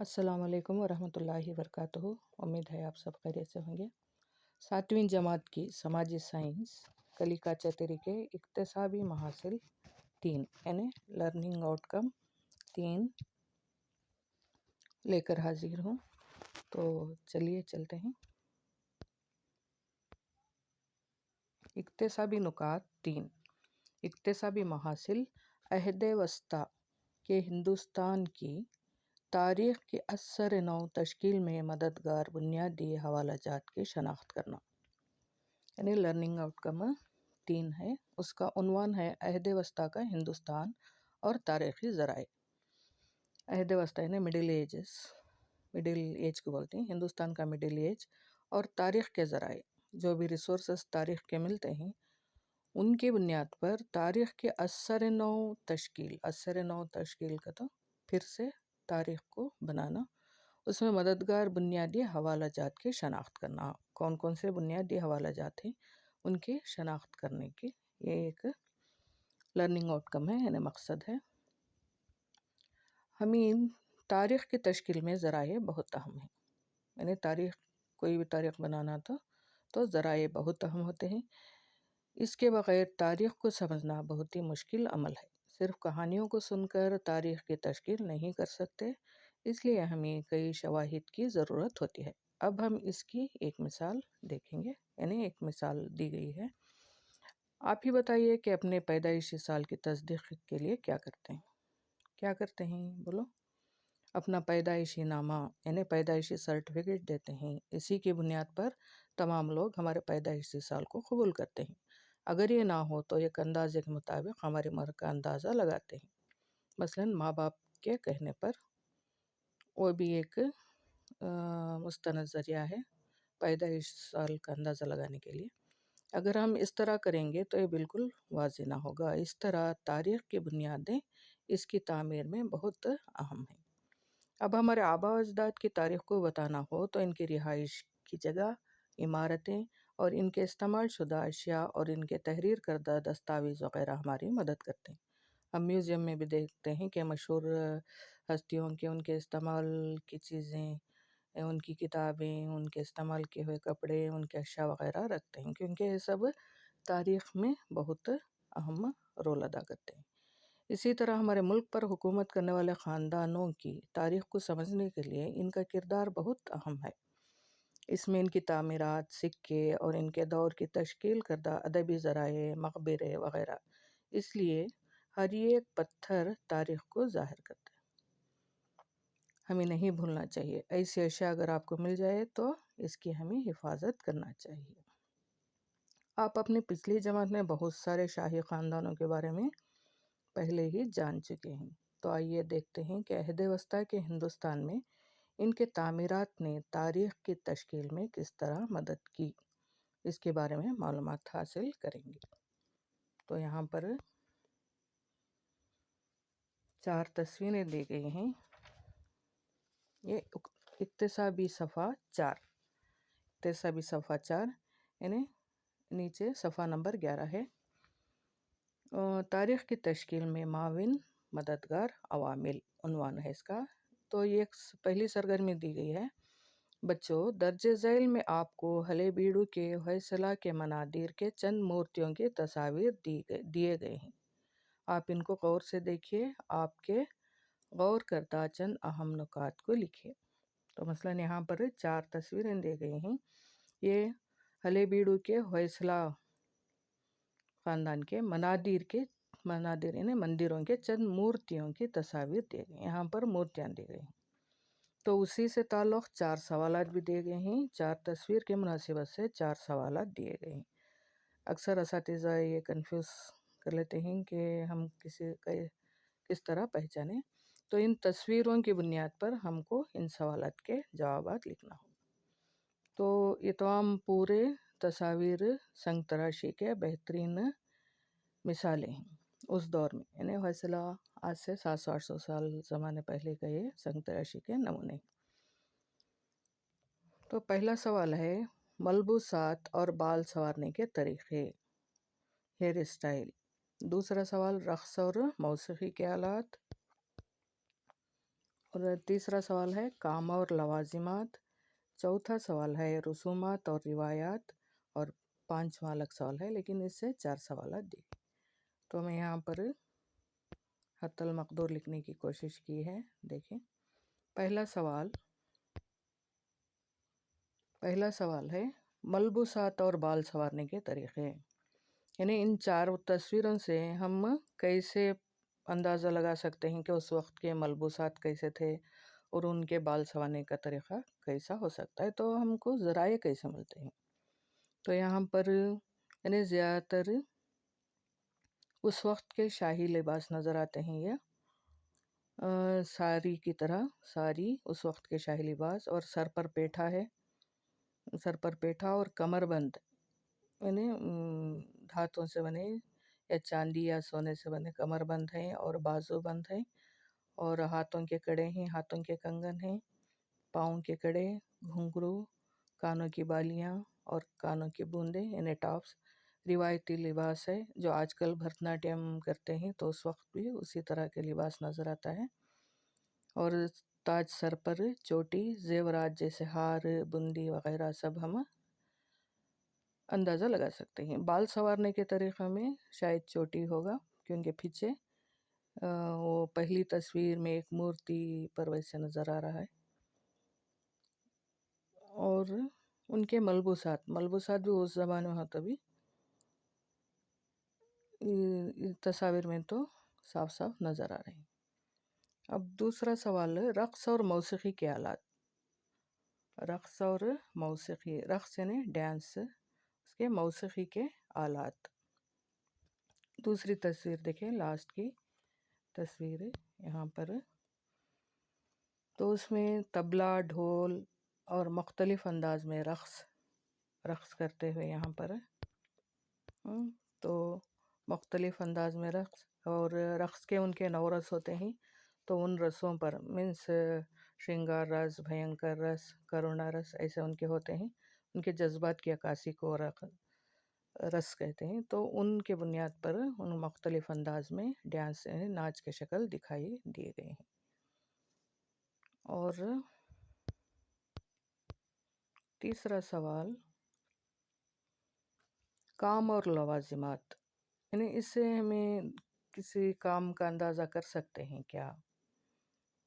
अस्सलाम वालेकुम वरहमतुल्लाहि वबरकातुहू। उम्मीद है आप सब खैरियत से होंगे। 7वीं जमात की समाजी साइंस कलिका तरीके इक्तसाबी महासिल 3 यानी लर्निंग आउटकम 3 लेकर हाजिर हूँ। तो चलिए चलते हैं। इक्तसाबी नुकात 3। इक्तसाबी महासिल अहद वस्ता के हिंदुस्तान की तारीख़ के असर नौ तश्कील में मददगार बुनियादी हवाला जात की शनाख्त करना, यानी लर्निंग आउटकम 3 है। उसका उन्वान है अहद वस्ता का हिंदुस्तान और तारीख़ी ज़राए। अहद वस्ता यानी मिडिल एज को बोलते हैं, हिंदुस्तान का मिडिल एज और तारीख़ के ज़राए, जो भी रिसोर्सेस तारीख़ के मिलते हैं उनकी बुनियाद पर तारीख़ के असर नौ तश्कील का तो फिर से तारीख़ को बनाना, उसमें मददगार बुनियादी हवाला जात की शनाख्त करना। कौन कौन से बुनियादी हवाला जात हैं उनकी शनाख्त करने की ये एक लर्निंग आउटकम है, यानी मकसद है। हमीन तारीख़ की तश्कील में ज़राए बहुत अहम है, यानी कोई भी तारीख़ बनाना तो ज़राए बहुत अहम होते हैं। इसके बग़ैर तारीख़ को समझना बहुत ही मुश्किल अमल है। सिर्फ़ कहानियों को सुनकर तारीख़ की तश्कील नहीं कर सकते, इसलिए हमें कई शवाहिद की ज़रूरत होती है। अब हम इसकी एक मिसाल देखेंगे, यानी एक मिसाल दी गई है। आप ही बताइए कि अपने पैदाइशी साल की तस्दीक के लिए क्या करते हैं बोलो। अपना पैदाइशी नामा यानी पैदाइशी सर्टिफिकेट देते हैं। इसी की बुनियाद पर तमाम लोग हमारे पैदाइशी साल को कबूल करते हैं। अगर ये ना हो तो एक अंदाजे के मुताबिक हमारी उम्र का अंदाज़ा लगाते हैं। मसलन माँ बाप के कहने पर, वो भी एक मुस्तनद ज़रिया है पैदाइश साल का अंदाज़ा लगाने के लिए। अगर हम इस तरह करेंगे तो ये बिल्कुल वाज़ेह ना होगा। इस तरह तारीख़ की बुनियादें इसकी तामीर में बहुत अहम हैं। अब हमारे आबा अजदाद की तारीख़ को बताना हो तो इनकी रिहाइश की जगह, इमारतें और इनके इस्तेमाल शुदा अशिया और इनके तहरीर करदा दस्तावेज़ वग़ैरह हमारी मदद करते हैं। हम म्यूज़ियम में भी देखते हैं कि मशहूर हस्तियों के उनके इस्तेमाल की चीज़ें, उनकी किताबें, उनके इस्तेमाल किए हुए कपड़े, उनके अशिया वग़ैरह रखते हैं, क्योंकि ये सब तारीख़ में बहुत अहम रोल अदा करते हैं। इसी तरह हमारे मुल्क पर हुकूमत करने वाले ख़ानदानों की तारीख़ को समझने के लिए इनका किरदार बहुत अहम है। इसमें इनकी तामीरात, सिक्के और इनके दौर की तश्कील करदा अदबी ज़राए, मक़बरे वग़ैरह, इसलिए हर एक पत्थर तारीख़ को ज़ाहिर करता है। हमें नहीं भूलना चाहिए। ऐसी अशिया अगर आपको मिल जाए तो इसकी हमें हिफाजत करना चाहिए। आप अपनी पिछली जमात में बहुत सारे शाही ख़ानदानों के बारे में पहले ही जान चुके हैं। तो आइए देखते हैं कि अहद वस्ता के हिंदुस्तान में इनके तामीरात ने तारीख़ की तश्कील में किस तरह मदद की, इसके बारे में मालूमात हासिल करेंगे। तो यहाँ पर 4 तस्वीरें दी गई हैं। ये इक्तसाबी सफ़ा 4 यानी नीचे सफ़ा नंबर 11 है। तारीख़ की तश्कील में माविन मददगार अवामिल उन्वान है इसका। तो ये एक पहली सरगर्मी दी गई है। बच्चों, दर्जे झैल में आपको हले बीड़ू के होयसला के मनादिर के चंद मूर्तियों की तस्वीर दिए गए हैं। आप इनको गौर से देखिए, आपके गौर करदा चंद अहम नुकात को लिखिए। तो मसलन यहाँ पर 4 तस्वीरें दी गई हैं। ये हले बीड़ू के होयसला ख़ानदान के मनादिर यानी मंदिरों के चंद मूर्तियों की तस्वीर दी गई। यहाँ पर मूर्तियाँ दी गई। तो उसी से ताल्लुक़ 4 सवालात भी दिए गए हैं। 4 तस्वीर के मुनासिबत से 4 सवालात दिए गए हैं। अक्सर असातिज़ा ये कन्फ्यूज़ कर लेते हैं कि हम किस तरह पहचानें। तो इन तस्वीरों की बुनियाद पर हमको इन सवालात के जवाबात लिखना होगा। तो ये तमाम पूरे तस्वीर संग तराशी के बेहतरीन मिसालें हैं उस दौर में, यानी होयसला आज से 700-800 साल ज़माने पहले का ये संग तराशी के नमूने। तो पहला सवाल है मलबूसात और बाल संवारने के तरीक़े, हेयर स्टाइल। दूसरा सवाल रक़्स और मौसीक़ी के आलात। और तीसरा सवाल है काम और लवाजिमात। चौथा सवाल है रसूमात और रिवायात। और पांचवा अलग सवाल है, लेकिन इससे 4 सवाल दिए। तो मैं यहाँ पर हत्तल मकदूर लिखने की कोशिश की है। देखें, पहला सवाल है मलबूसात और बाल संवारने के तरीक़े। यानी इन 4 तस्वीरों से हम कैसे अंदाज़ा लगा सकते हैं कि उस वक्त के मलबूसात कैसे थे और उनके बाल संवारने का तरीक़ा कैसा हो सकता है, तो हमको ज़राए कैसे मिलते हैं। तो यहाँ पर यानी ज़्यादातर उस वक्त के शाही लिबास नज़र आते हैं। या साड़ी की तरह, साड़ी उस वक्त के शाही लिबास, और सर पर पेठा और कमरबंद, यानी धातुओं से बने या चांदी या सोने से बने कमरबंद हैं और बाजूबंद हैं, और हाथों के कड़े हैं, हाथों के कंगन हैं, पाँव के कड़े, घुंघरू, कानों की बालियाँ और कानों की बूंदें, यानी टॉप्स रिवायती लिबास है। जो आजकल भरतनाट्यम करते हैं तो उस वक्त भी उसी तरह के लिबास नज़र आता है। और ताज सर पर, चोटी, जेवरात जैसे हार, बुंदी वगैरह सब हम अंदाज़ा लगा सकते हैं। बाल संवारने के तरीक़े में शायद चोटी होगा, क्योंकि पीछे वो पहली तस्वीर में एक मूर्ति पर वैसे नज़र आ रहा है। और उनके मलबूसात भी उस ज़माने में होता भी तस्वीर में तो साफ साफ नज़र आ रहे हैं। अब दूसरा सवाल है रक़्स और मौसीकी के आलात। रक़्स और मौसीकी, रक़्स यानी डांस, उसके मौसीकी के आलात। दूसरी तस्वीर देखें, लास्ट की तस्वीर है यहाँ पर, तो उसमें तबला, ढोल और मुख्तलिफ़ अंदाज में रक़्स करते हुए यहाँ पर तो मुख्तलिफ़ अंदाज में रक़्स, और रक़्स के उनके 9 रस होते हैं। तो उन रसों पर मीन्स श्रृंगार रस, भयंकर रस, करुणा रस, ऐसे उनके होते हैं। उनके जज्बात की अक्कासी को रस कहते हैं। तो उनके बुनियाद पर उन मुख्तलिफ़ अंदाज में डांस यानी नाच के शक्ल दिखाई दिए गए हैं। और तीसरा सवाल काम और लवाजिमात, यानी इससे हमें किसी काम का अंदाज़ा कर सकते हैं क्या।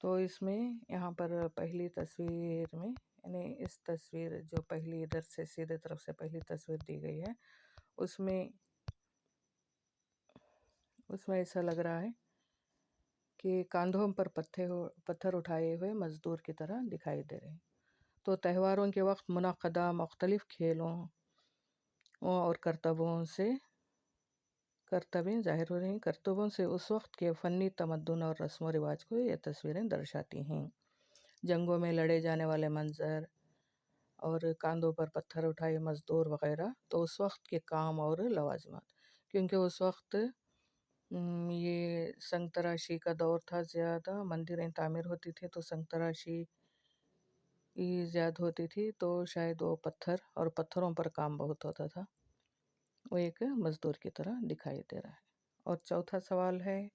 तो इसमें यहाँ पर पहली तस्वीर में, यानी इस तस्वीर जो पहली इधर से सीधे तरफ से पहली तस्वीर दी गई है, उसमें ऐसा लग रहा है कि कांधों पर पत्थर उठाए हुए मज़दूर की तरह दिखाई दे रहे हैं। तो त्योहारों के वक्त मुनक़्क़दा मुख्तलिफ़ खेलों और करतबें ज़ाहिर हो रही हैं। करतबों से उस वक्त के फ़नी तमद्दुन और रस्म व रिवाज को ये तस्वीरें दर्शाती हैं। जंगों में लड़े जाने वाले मंज़र और कांधों पर पत्थर उठाए मज़दूर वग़ैरह, तो उस वक्त के काम और लवाज़िमात, क्योंकि उस वक्त ये संग तराशी का दौर था। ज़्यादा मंदिरें तामीर होती थी तो संग तराशी ज़्यादा होती थी, तो शायद वो पत्थरों पर काम बहुत होता था। वो एक मज़दूर की तरह दिखाई दे रहा है। और चौथा सवाल है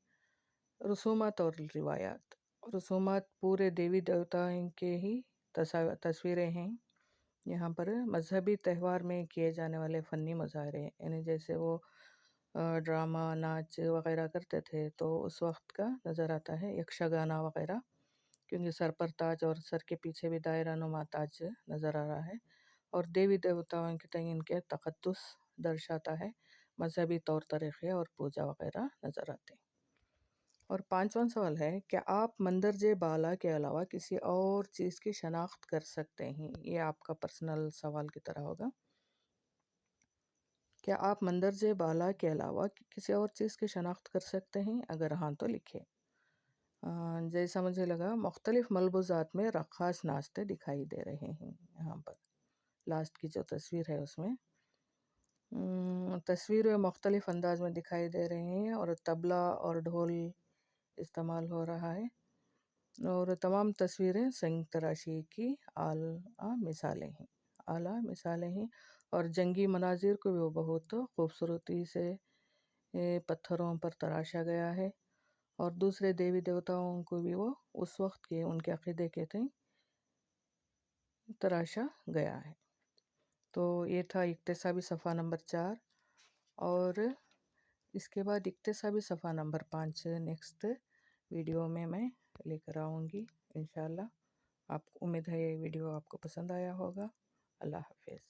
रसूमात और रिवायात। रसूमात पूरे देवी देवताओं के ही तस्वीरें हैं। यहाँ पर मजहबी त्यौहार में किए जाने वाले फ़नी मुजाहरे, यानी जैसे वो ड्रामा, नाच वगैरह करते थे, तो उस वक्त का नज़र आता है। यक्षगाना वगैरह, क्योंकि सर पर ताज और सर के पीछे भी दायरा नुमा ताज नज़र आ रहा है। और देवी देवताओं के तय इनके तक़द्दुस दर्शाता है। मजहबी तौर तरीक़े और पूजा वगैरह नज़र आते हैं। और पांचवा सवाल है क्या आप मंदरजे बाला के अलावा किसी और चीज़ की शनाख्त कर सकते हैं। ये आपका पर्सनल सवाल की तरह होगा। क्या आप मंदरजे बाला के अलावा किसी और चीज़ की शनाख्त कर सकते हैं? अगर हाँ तो लिखें। जैसा मुझे लगा, मुख्तलिफ़ मलबूज़ात में रक़्क़ास नाचते दिखाई दे रहे हैं। यहाँ पर लास्ट की जो तस्वीर है उसमें तस्वीरें मुख्तलिफ़ अंदाज में दिखाई दे रही हैं, और तबला और ढोल इस्तेमाल हो रहा है। और तमाम तस्वीरें संग तराशी की आला मिसालें हैं। और जंगी मनाजिर को भी वो बहुत खूबसूरती से पत्थरों पर तराशा गया है। اور دوسرے دیوی دیوتاؤں کو بھی وہ اس وقت کے ان کے عقیدے کے تئیں تراشا گیا ہے۔ تو یہ تھا اکتسابی صفحہ نمبر 4، اور اس کے بعد اکتسابی صفحہ نمبر 5 نیکسٹ ویڈیو میں لے کر آؤں گی انشاءاللہ۔ آپ امید ہے یہ ویڈیو آپ کو پسند آیا ہوگا۔ اللہ حافظ۔